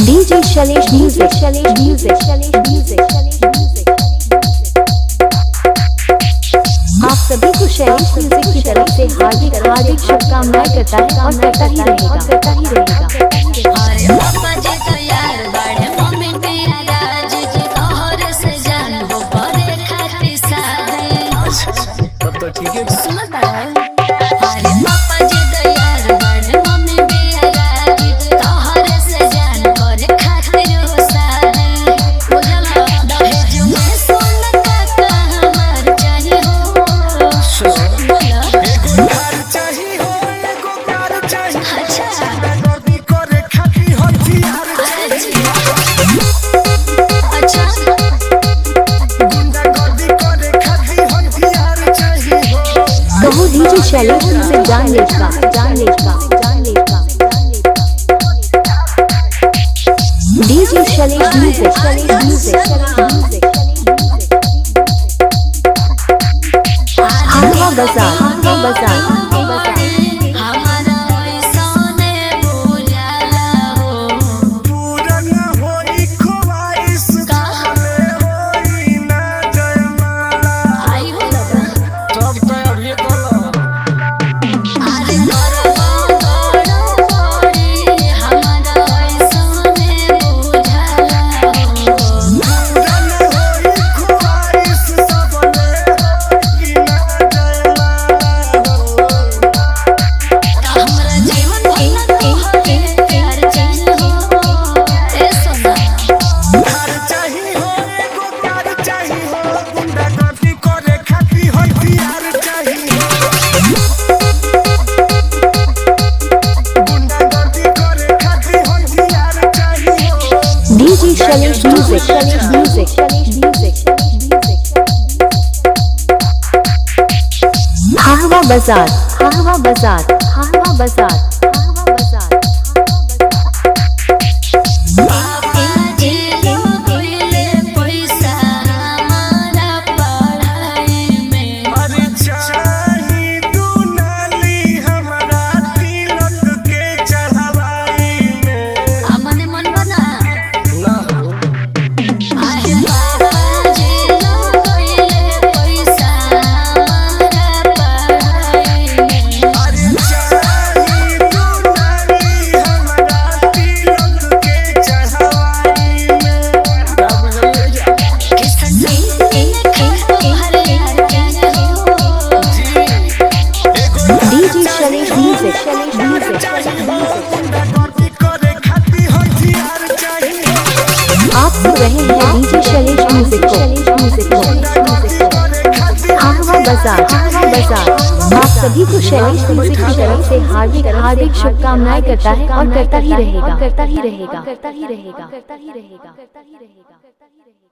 DJ Shailesh Music, Shailesh Music, Shailesh Music, Shailesh Music। आप सभी को शैलेश म्यूजिक की तरफ से हार्दिक हार्दिक शुभकामनाएं करता है और करता ही रहेगा, करता ही रहेगा। अरे पापा जी तो यार बड़े मम्मी पिया राज जी तोहर से जान हो बड़े खातिर सादे। तब तो ठीक है। सुनो तारा। अरे पापा जी तो यार बड़े मम्मी पिया राज जी तोहर से जान बड़े खातिर सादे। बुझल दहेज में सोना का हमार चाहिए हो। बोला एगो प्यार चाहिए हो, एगो प्यार चाहिए। अच्छा गर्दी करे खाती हथियार चाहिए। अच्छा गुंडा गर्दी करे खाती हथियार चाहिए। कहो DJ शैलेश म्यूजिक जान लेगा, जान लेगा, जान लेगा। DJ Shailesh music, Shailesh music, Shailesh music. हाथवा बाजार, हाथवा बाजार, हाथवा बाजार। हमारा सोने बुझाला हो। पूरन होई ख्वाहिश काले होई ना जयमाला। आई हो दादा। तब तो अभी बोलो। अरे करबो बड़ो बड़ी हमारा सोने बुझाला हो। पूरन होई ख्वाहिश सबले होई ना जयमाला हो। हमरा जीवन भर तोहरे प्यार चाहिए हो। ए सोना प्यार चाहिए हो, एगो प्यार चाहिए हो। गुंडा गर्दी करे खाती हथियार चाहिए हो। गुंडा गर्दी करे खाती हथियार चाहिए हो। DJ Shailesh music, Shailesh music, Shailesh music, Shailesh music. हाहवा बाजार, हाहवा बाजार, हाहवा बाजार, हाहवा बाजार। पापा जी कोइले पैसा हमारा पढ़ाई में। अरे चाही दुनाली हमरा तिलक के चढ़ावाई में। हमने मन बना। ना हो अरे पापा जी कोइले पैसा हमारा पढ़ाई में। अरे चाही दुनाली हमरा तिलक के चढ़ावाई में। किसन जी तोहरे यार चाहिए हो। DJ Shailesh music, Shailesh music, Shailesh music. गुंडा गर्दी करे खाती हथियार चाहिए। आप सुन रहे हैं DJ शैलेश म्यूजिक को, शैलेश म्यूजिक को, म्यूजिक को। हाहवा बाजार, हाहवा बाजार। आप सभी को शैलेश म्यूजिक की तरफ से हार्दिक हार्दिक शुभकामनाएं करता है और करता ही रहेगा, करता ही रहेगा, करता ही रहेगा, करता ही रहेगा, करता ही रहेगा, करता ही रहेगा।